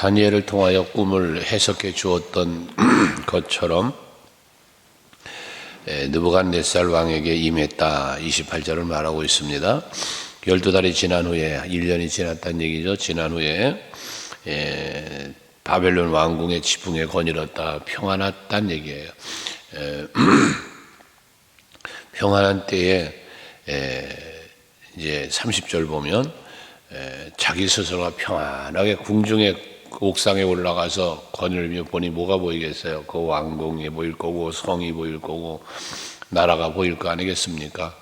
다니엘을 통하여 꿈을 해석해 주었던 것처럼 느부갓네살 왕에게 임했다. 28절을 말하고 있습니다. 12달이 지난 후에 1년이 지났다는 얘기죠. 지난 후에 바벨론 왕궁의 지붕에 거닐었다. 평안했다는 얘기예요. 평안한 때에 이제 30절 보면 자기 스스로가 평안하게 궁중의 옥상에 올라가서 거닐며 보니 뭐가 보이겠어요? 그 왕궁이 보일 거고 성이 보일 거고 나라가 보일 거 아니겠습니까?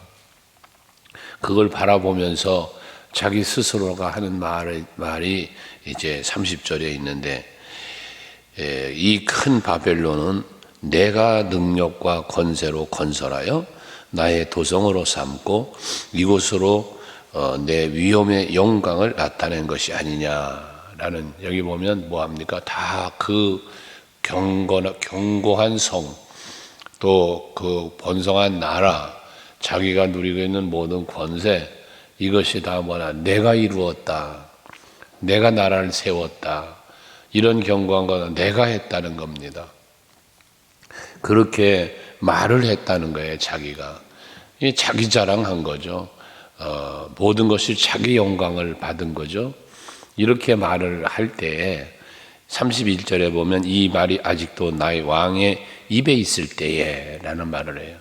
그걸 바라보면서 자기 스스로가 하는 말이 이제 30절에 있는데, 이 큰 바벨론은 내가 능력과 권세로 건설하여 나의 도성으로 삼고 이곳으로 내 위엄의 영광을 나타낸 것이 아니냐라는, 여기 보면 뭐합니까? 다 그 견고한 성, 또 그 번성한 나라, 자기가 누리고 있는 모든 권세, 이것이 다 뭐냐? 내가 이루었다, 내가 나라를 세웠다, 이런 견고한 것은 내가 했다는 겁니다. 그렇게 말을 했다는 거예요. 자기가 자기 자랑한 거죠. 모든 것이 자기 영광을 받은 거죠. 이렇게 말을 할 때에 31절에 보면 이 말이 아직도 나의 왕의 입에 있을 때에 라는 말을 해요.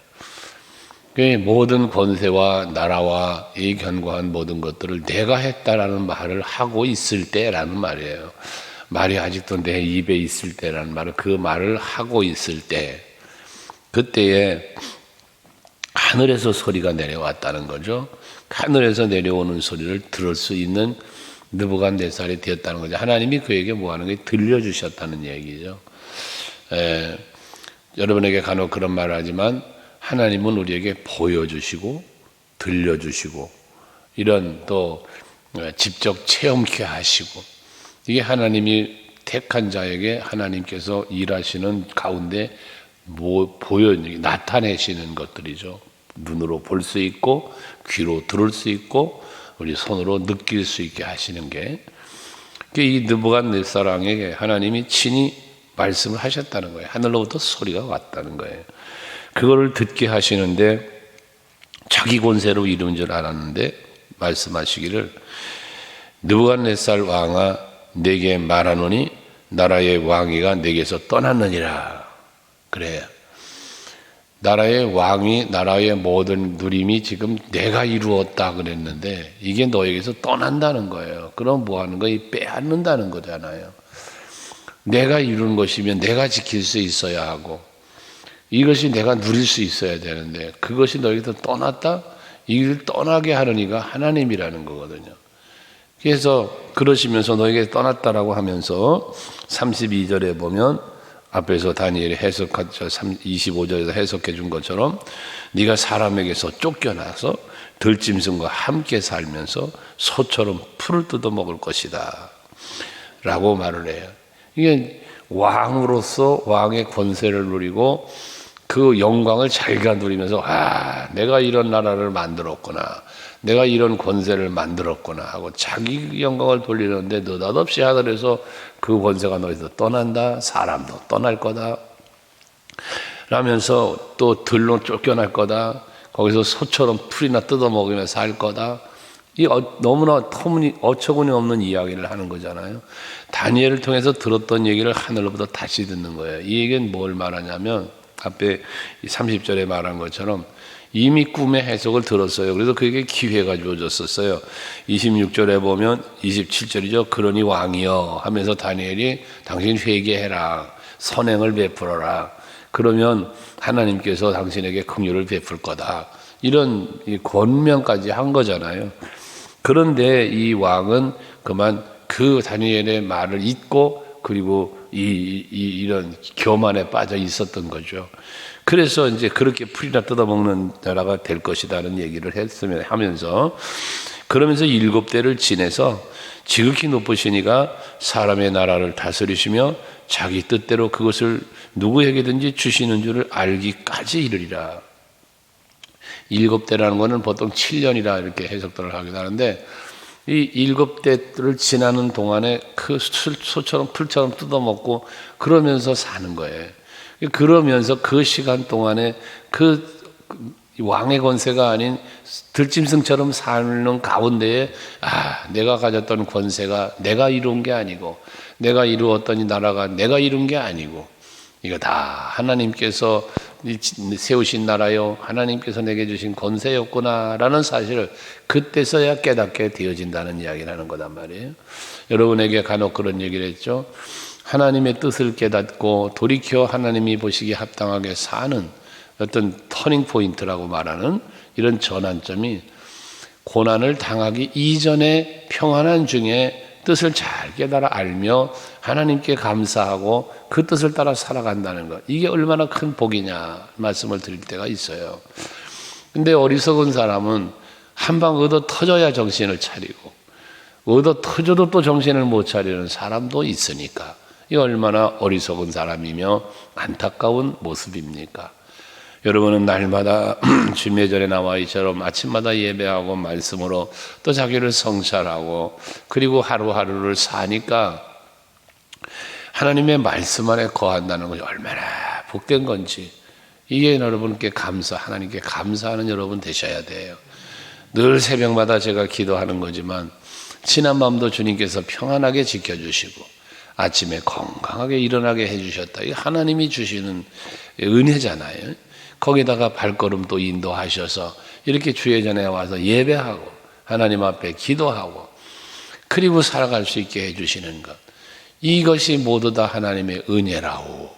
모든 권세와 나라와 이 견고한 모든 것들을 내가 했다라는 말을 하고 있을 때라는 말이에요. 말이 아직도 내 입에 있을 때라는 말은 그 말을 하고 있을 때, 그때에 하늘에서 소리가 내려왔다는 거죠. 하늘에서 내려오는 소리를 들을 수 있는 느부갓네살이 되었다는 거죠. 하나님이 그에게 뭐 하는 게 들려주셨다는 얘기죠. 여러분에게 간혹 그런 말을 하지만 하나님은 우리에게 보여주시고 들려주시고 이런 또 직접 체험케 하시고, 이게 하나님이 택한 자에게 하나님께서 일하시는 가운데 나타내시는 것들이죠. 눈으로 볼 수 있고 귀로 들을 수 있고 우리 손으로 느낄 수 있게 하시는 게, 이 느부갓네살 왕에게 하나님이 친히 말씀을 하셨다는 거예요. 하늘로부터 소리가 왔다는 거예요. 그거를 듣게 하시는데 자기 권세로 이룬 줄 알았는데 말씀하시기를, 느부갓네살 왕아 내게 말하노니 나라의 왕위가 내게서 떠났느니라. 그래요. 나라의 왕이, 나라의 모든 누림이 지금 내가 이루었다 그랬는데 이게 너에게서 떠난다는 거예요. 그럼 뭐 하는 거예요? 빼앗는다는 거잖아요. 내가 이룬 것이면 내가 지킬 수 있어야 하고 이것이 내가 누릴 수 있어야 되는데 그것이 너에게서 떠났다? 이를 떠나게 하는 이가 하나님이라는 거거든요. 그래서 그러시면서 너에게 떠났다라고 하면서 32절에 보면 앞에서 다니엘이 25절에서 해석해 준 것처럼 네가 사람에게서 쫓겨나서 들짐승과 함께 살면서 소처럼 풀을 뜯어 먹을 것이다 라고 말을 해요. 이게 왕으로서 왕의 권세를 누리고 그 영광을 자기가 누리면서 내가 이런 나라를 만들었구나, 내가 이런 권세를 만들었구나 하고 자기 영광을 돌리는데 느닷없이 하늘에서 그 권세가 너희서 떠난다, 사람도 떠날 거다 라면서 또 들로 쫓겨날 거다, 거기서 소처럼 풀이나 뜯어먹으며 살 거다, 이 너무나 어처구니 없는 이야기를 하는 거잖아요. 다니엘을 통해서 들었던 얘기를 하늘로부터 다시 듣는 거예요. 이 얘기는 뭘 말하냐면 앞에 30절에 말한 것처럼 이미 꿈의 해석을 들었어요. 그래서 그에게 기회가 주어졌었어요. 26절에 보면 27절이죠. 그러니 왕이여 하면서 다니엘이 당신 회개해라, 선행을 베풀어라, 그러면 하나님께서 당신에게 긍휼을 베풀 거다, 이런 권면까지 한 거잖아요. 그런데 이 왕은 그만 그 다니엘의 말을 잊고 그리고 이런 교만에 빠져 있었던 거죠. 그래서 이제 그렇게 풀이나 뜯어먹는 나라가 될 것이라는 얘기를 하면서 그러면서 7대를 지내서 지극히 높으신 이가 사람의 나라를 다스리시며 자기 뜻대로 그것을 누구에게든지 주시는 줄을 알기까지 이르리라. 7대라는 것은 보통 7년이라 이렇게 해석들을 하기도 하는데 이 7대를 지나는 동안에 그 소처럼 풀처럼 뜯어먹고 그러면서 사는 거예요. 그러면서 그 시간 동안에 그 왕의 권세가 아닌 들짐승처럼 사는 가운데에 내가 가졌던 권세가 내가 이룬 게 아니고 내가 이루었던 이 나라가 내가 이룬 게 아니고 이거 다 하나님께서 세우신 나라요 하나님께서 내게 주신 권세였구나라는 사실을 그때서야 깨닫게 되어진다는 이야기를 하는 거단 말이에요. 여러분에게 간혹 그런 얘기를 했죠. 하나님의 뜻을 깨닫고 돌이켜 하나님이 보시기에 합당하게 사는 어떤 터닝 포인트라고 말하는 이런 전환점이 고난을 당하기 이전에 평안한 중에 뜻을 잘 깨달아 알며 하나님께 감사하고 그 뜻을 따라 살아간다는 것, 이게 얼마나 큰 복이냐 말씀을 드릴 때가 있어요. 근데 어리석은 사람은 한 방 얻어 터져야 정신을 차리고 얻어 터져도 또 정신을 못 차리는 사람도 있으니까 이 얼마나 어리석은 사람이며 안타까운 모습입니까? 여러분은 날마다 주님의 전에 나와 이처럼 아침마다 예배하고 말씀으로 또 자기를 성찰하고 그리고 하루하루를 사니까 하나님의 말씀 안에 거한다는 것이 얼마나 복된 건지, 이게 여러분께 하나님께 감사하는 여러분 되셔야 돼요. 늘 새벽마다 제가 기도하는 거지만 지난밤도 주님께서 평안하게 지켜주시고 아침에 건강하게 일어나게 해주셨다. 이게 하나님이 주시는 은혜잖아요. 거기다가 발걸음도 인도하셔서 이렇게 주의 전에 와서 예배하고 하나님 앞에 기도하고 그리고 살아갈 수 있게 해주시는 것, 이것이 모두 다 하나님의 은혜라고,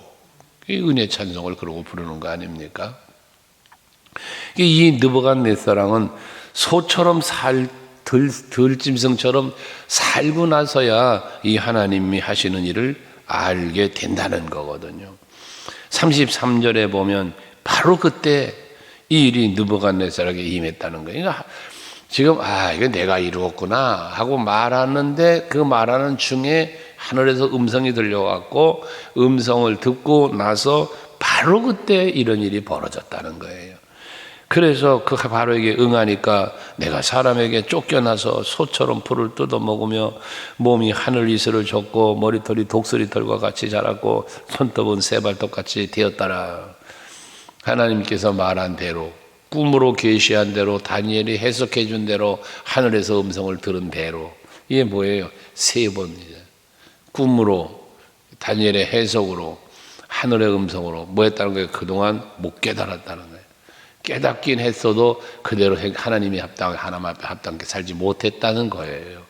이 은혜 찬송을 그러고 부르는 거 아닙니까? 이 느부갓네살은 소처럼 들짐승처럼 살고 나서야 이 하나님이 하시는 일을 알게 된다는 거거든요. 33절에 보면 바로 그때 이 일이 느부갓네살에게 임했다는 거예요. 그러니까 지금 이거 내가 이루었구나 하고 말하는데 그 말하는 중에 하늘에서 음성이 들려왔고 음성을 듣고 나서 바로 그때 이런 일이 벌어졌다는 거예요. 그래서 그 바로 이게 응하니까 내가 사람에게 쫓겨나서 소처럼 풀을 뜯어먹으며 몸이 하늘 이슬을 젓고 머리털이 독수리털과 같이 자랐고 손톱은 새발톱같이 되었더라. 하나님께서 말한 대로, 꿈으로 계시한 대로, 다니엘이 해석해 준 대로, 하늘에서 음성을 들은 대로, 이게 뭐예요? 3번이죠. 꿈으로, 다니엘의 해석으로, 하늘의 음성으로 뭐 했다는 거예요? 그동안 못 깨달았다는 거예요. 깨닫긴 했어도 그대로 하나님이 하나님 앞에 합당하게 살지 못했다는 거예요.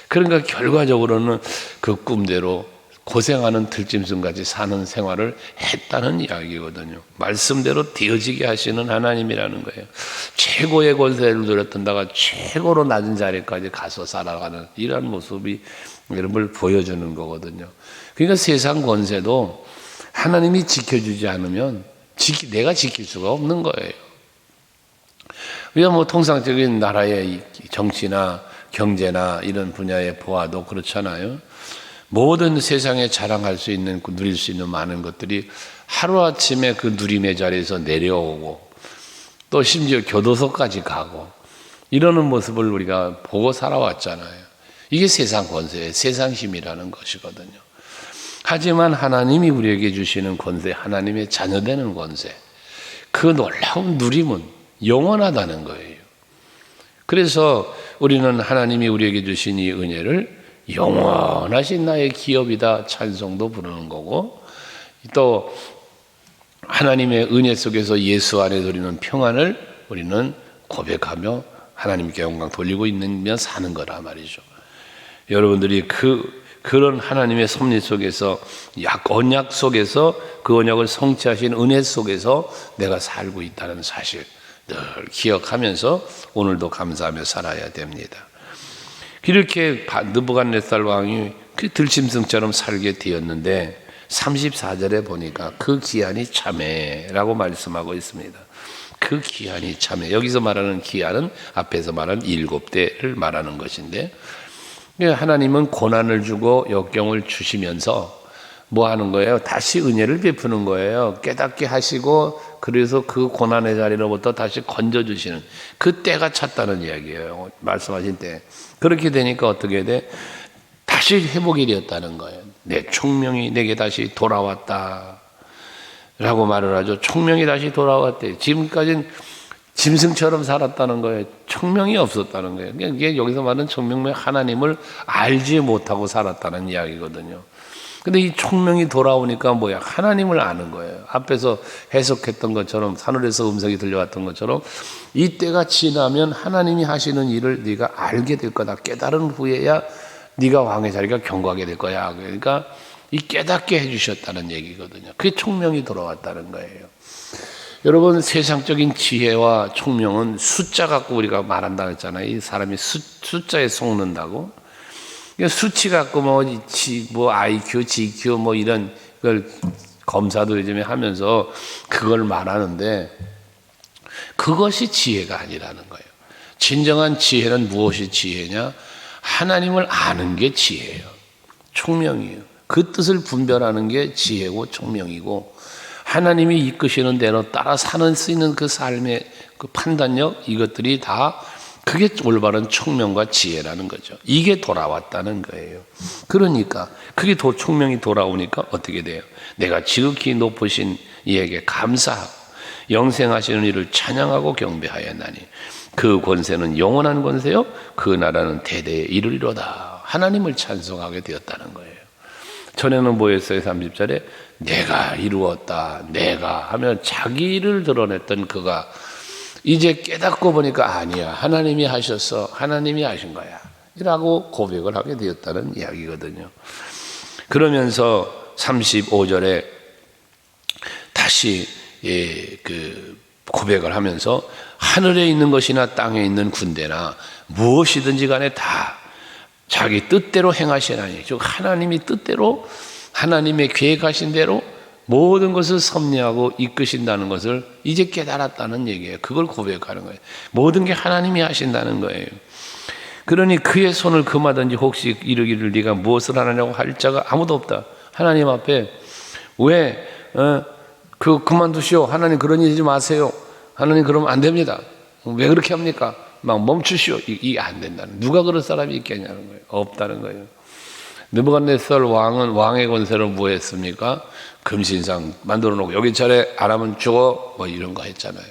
그러니까 결과적으로는 그 꿈대로 고생하는 들짐승같이 사는 생활을 했다는 이야기거든요. 말씀대로 되어지게 하시는 하나님이라는 거예요. 최고의 권세를 누렸던다가 최고로 낮은 자리까지 가서 살아가는 이런 모습이 여러분을 보여주는 거거든요. 그러니까 세상 권세도 하나님이 지켜주지 않으면 내가 지킬 수가 없는 거예요. 우리가 뭐 통상적인 나라의 정치나 경제나 이런 분야에 보아도 그렇잖아요. 모든 세상에 자랑할 수 있는, 누릴 수 있는 많은 것들이 하루아침에 그 누림의 자리에서 내려오고 또 심지어 교도소까지 가고 이러는 모습을 우리가 보고 살아왔잖아요. 이게 세상 권세예요. 세상 힘이라는 것이거든요. 하지만 하나님이 우리에게 주시는 권세, 하나님의 자녀되는 권세, 그 놀라운 누림은 영원하다는 거예요. 그래서 우리는 하나님이 우리에게 주신 이 은혜를 영원하신 나의 기업이다 찬송도 부르는 거고, 또 하나님의 은혜 속에서 예수 안에 누리는 평안을 우리는 고백하며 하나님께 영광 돌리고 있으며 사는 거라 말이죠. 여러분들이 그런 하나님의 섭리 속에서, 언약 속에서 그 언약을 성취하신 은혜 속에서 내가 살고 있다는 사실 늘 기억하면서 오늘도 감사하며 살아야 됩니다. 이렇게 느부갓네살 왕이 그 들짐승처럼 살게 되었는데 34절에 보니까 그 기한이 참회라고 말씀하고 있습니다. 그 기한이 참회. 여기서 말하는 기한은 앞에서 말한 7대를 말하는 것인데, 하나님은 고난을 주고 역경을 주시면서 뭐 하는 거예요? 다시 은혜를 베푸는 거예요. 깨닫게 하시고 그래서 그 고난의 자리로부터 다시 건져주시는 그 때가 찼다는 이야기예요. 말씀하신 때. 그렇게 되니까 어떻게 돼? 다시 회복이 되었다는 거예요. 내 총명이 내게 다시 돌아왔다 라고 말을 하죠. 총명이 다시 돌아왔대. 지금까지는 짐승처럼 살았다는 거예요. 총명이 없었다는 거예요. 이게 여기서 말하는 총명은 하나님을 알지 못하고 살았다는 이야기거든요. 근데 이 총명이 돌아오니까 뭐야? 하나님을 아는 거예요. 앞에서 해석했던 것처럼, 하늘에서 음성이 들려왔던 것처럼 이 때가 지나면 하나님이 하시는 일을 네가 알게 될 거다. 깨달은 후에야 네가 왕의 자리가 견고하게 될 거야. 그러니까 이 깨닫게 해주셨다는 얘기거든요. 그게 총명이 돌아왔다는 거예요. 여러분, 세상적인 지혜와 총명은 숫자 갖고 우리가 말한다고 했잖아요. 이 사람이 숫자에 속는다고. 수치 갖고 뭐 IQ, GQ 뭐 이런 걸 검사도 요즘에 하면서 그걸 말하는데 그것이 지혜가 아니라는 거예요. 진정한 지혜는 무엇이 지혜냐? 하나님을 아는 게 지혜예요. 총명이에요. 그 뜻을 분별하는 게 지혜고 총명이고 하나님이 이끄시는 대로 따라 사는 수 있는 그 삶의 그 판단력 이것들이 다 그게 올바른 총명과 지혜라는 거죠. 이게 돌아왔다는 거예요. 그러니까 그게 총명이 돌아오니까 어떻게 돼요? 내가 지극히 높으신 이에게 감사하고 영생하시는 이를 찬양하고 경배하였나니 그 권세는 영원한 권세요 그 나라는 대대에 이르리로다. 하나님을 찬송하게 되었다는 거예요. 전에는 뭐였어요? 30절에 내가 이루었다 내가 하면 자기를 드러냈던 그가 이제 깨닫고 보니까 아니야. 하나님이 하셨어. 하나님이 하신 거야. 이라고 고백을 하게 되었다는 이야기거든요. 그러면서 35절에 다시 그 고백을 하면서 하늘에 있는 것이나 땅에 있는 군대나 무엇이든지 간에 다 자기 뜻대로 행하시나니 즉 하나님이 뜻대로 하나님의 계획하신 대로 모든 것을 섭리하고 이끄신다는 것을 이제 깨달았다는 얘기예요. 그걸 고백하는 거예요. 모든 게 하나님이 하신다는 거예요. 그러니 그의 손을 금하든지 혹시 이르기를 네가 무엇을 하느냐고 할 자가 아무도 없다. 하나님 앞에 왜 그만두시오. 하나님 그런 일 하지 마세요. 하나님 그러면 안 됩니다. 왜 그렇게 합니까? 막 멈추시오. 이게 안 된다는. 누가 그런 사람이 있겠냐는 거예요. 없다는 거예요. 느부갓네살 왕은 왕의 권세를 뭐 했습니까? 금신상 만들어 놓고 여기 차례 안 하면 죽어 뭐 이런 거 했잖아요.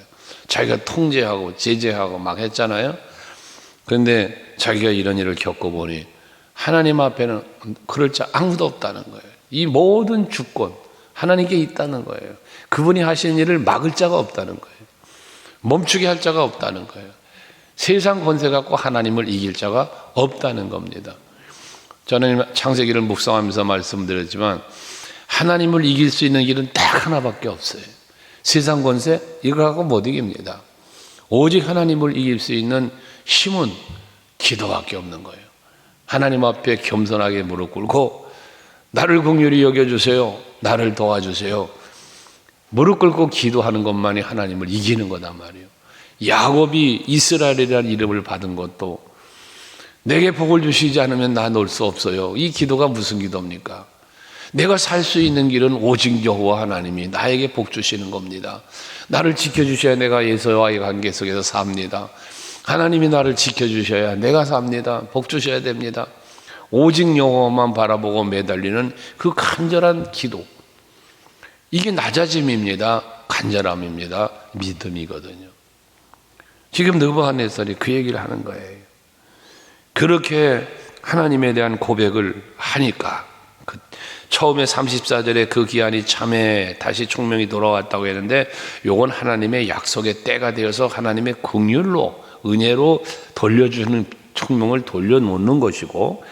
자기가 통제하고 제재하고 막 했잖아요. 그런데 자기가 이런 일을 겪어보니 하나님 앞에는 그럴 자 아무도 없다는 거예요. 이 모든 주권 하나님께 있다는 거예요. 그분이 하시는 일을 막을 자가 없다는 거예요. 멈추게 할 자가 없다는 거예요. 세상 권세 갖고 하나님을 이길 자가 없다는 겁니다. 저는 창세기를 묵상하면서 말씀드렸지만 하나님을 이길 수 있는 길은 딱 하나밖에 없어요. 세상 권세 이거 갖고 못 이깁니다. 오직 하나님을 이길 수 있는 힘은 기도밖에 없는 거예요. 하나님 앞에 겸손하게 무릎 꿇고 나를 긍휼히 여겨주세요. 나를 도와주세요. 무릎 꿇고 기도하는 것만이 하나님을 이기는 거단 말이에요. 야곱이 이스라엘이라는 이름을 받은 것도 내게 복을 주시지 않으면 나 놀 수 없어요. 이 기도가 무슨 기도입니까? 내가 살 수 있는 길은 오직 여호와 하나님이 나에게 복 주시는 겁니다. 나를 지켜주셔야 내가 예수와의 관계 속에서 삽니다. 하나님이 나를 지켜주셔야 내가 삽니다. 복 주셔야 됩니다. 오직 여호와만 바라보고 매달리는 그 간절한 기도. 이게 낮아짐입니다. 간절함입니다. 믿음이거든요. 지금 느부갓네살이 그 얘기를 하는 거예요. 그렇게 하나님에 대한 고백을 하니까 처음에 34절에 그 기한이 참에 다시 총명이 돌아왔다고 했는데 요건 하나님의 약속의 때가 되어서 하나님의 긍휼로 은혜로 돌려주는 총명을 돌려놓는 것이고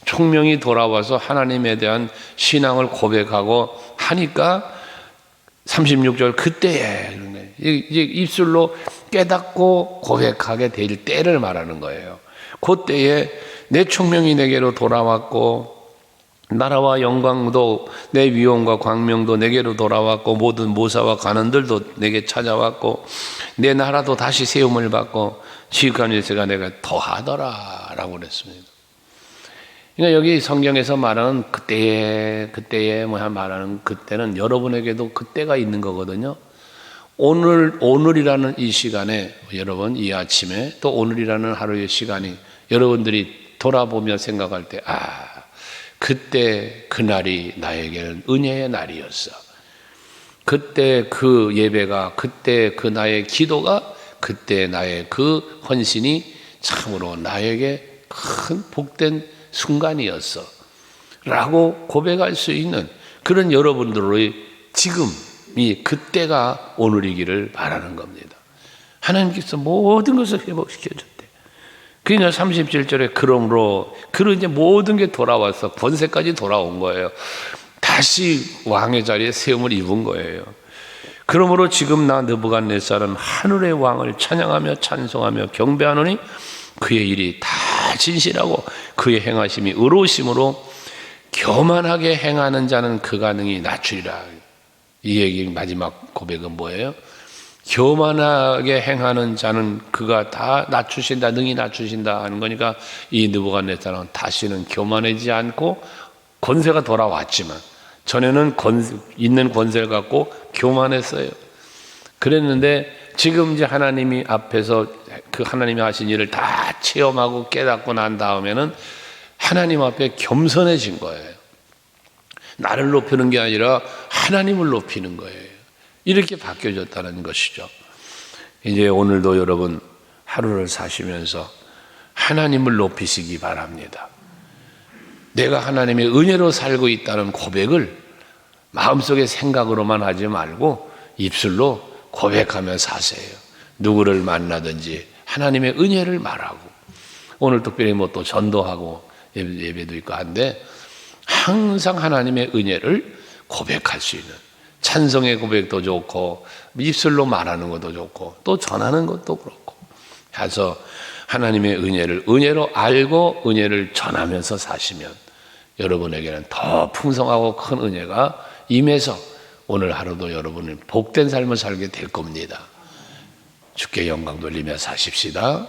총명이 돌아와서 하나님에 대한 신앙을 고백하고 하니까 36절 그때에 이제 입술로 깨닫고 고백하게 될 때를 말하는 거예요. 그때에 내 총명이 내게로 돌아왔고 나라와 영광도 내 위엄과 광명도 내게로 돌아왔고 모든 모사와 관원들도 내게 찾아왔고 내 나라도 다시 세움을 받고 지극한 일세가 내가 더하더라 라고 그랬습니다. 그러니까 여기 성경에서 말하는 그때에 말하는 그때는 여러분에게도 그때가 있는 거거든요. 오늘이라는 이 시간에 여러분 이 아침에 또 오늘이라는 하루의 시간이 여러분들이 돌아보며 생각할 때 그때 그날이 나에게는 은혜의 날이었어. 그때 그 예배가 그때 그 나의 기도가 그때 나의 그 헌신이 참으로 나에게 큰 복된 순간이었어 라고 고백할 수 있는 그런 여러분들의 지금이 그때가 오늘이기를 바라는 겁니다. 하나님께서 모든 것을 회복시켜줬대. 그러니까 37절에 그러므로 이제 모든 게 돌아와서 권세까지 돌아온 거예요. 다시 왕의 자리에 세움을 입은 거예요. 그러므로 지금 나 느부갓네살은 하늘의 왕을 찬양하며 찬송하며 경배하노니 그의 일이 다 진실하고 그의 행하심이 의로우심으로 교만하게 행하는 자는 그가 능히 낮추리라. 이 얘기 마지막 고백은 뭐예요? 교만하게 행하는 자는 그가 다 낮추신다, 능히 낮추신다 하는 거니까 이 느부갓네살은 다시는 교만하지 않고 권세가 돌아왔지만 전에는 있는 권세를 갖고 교만했어요. 그랬는데 지금 이제 하나님이 앞에서 그 하나님이 하신 일을 다 체험하고 깨닫고 난 다음에는 하나님 앞에 겸손해진 거예요. 나를 높이는 게 아니라 하나님을 높이는 거예요. 이렇게 바뀌어졌다는 것이죠. 이제 오늘도 여러분 하루를 사시면서 하나님을 높이시기 바랍니다. 내가 하나님의 은혜로 살고 있다는 고백을 마음속의 생각으로만 하지 말고 입술로 고백하며 사세요. 누구를 만나든지 하나님의 은혜를 말하고, 오늘 특별히 뭐 또 전도하고 예배도 있고 한데 항상 하나님의 은혜를 고백할 수 있는, 찬송의 고백도 좋고 입술로 말하는 것도 좋고 또 전하는 것도 그렇고 해서 하나님의 은혜를 은혜로 알고 은혜를 전하면서 사시면 여러분에게는 더 풍성하고 큰 은혜가 임해서 오늘 하루도 여러분은 복된 삶을 살게 될 겁니다. 주께 영광 돌리며 사십시다.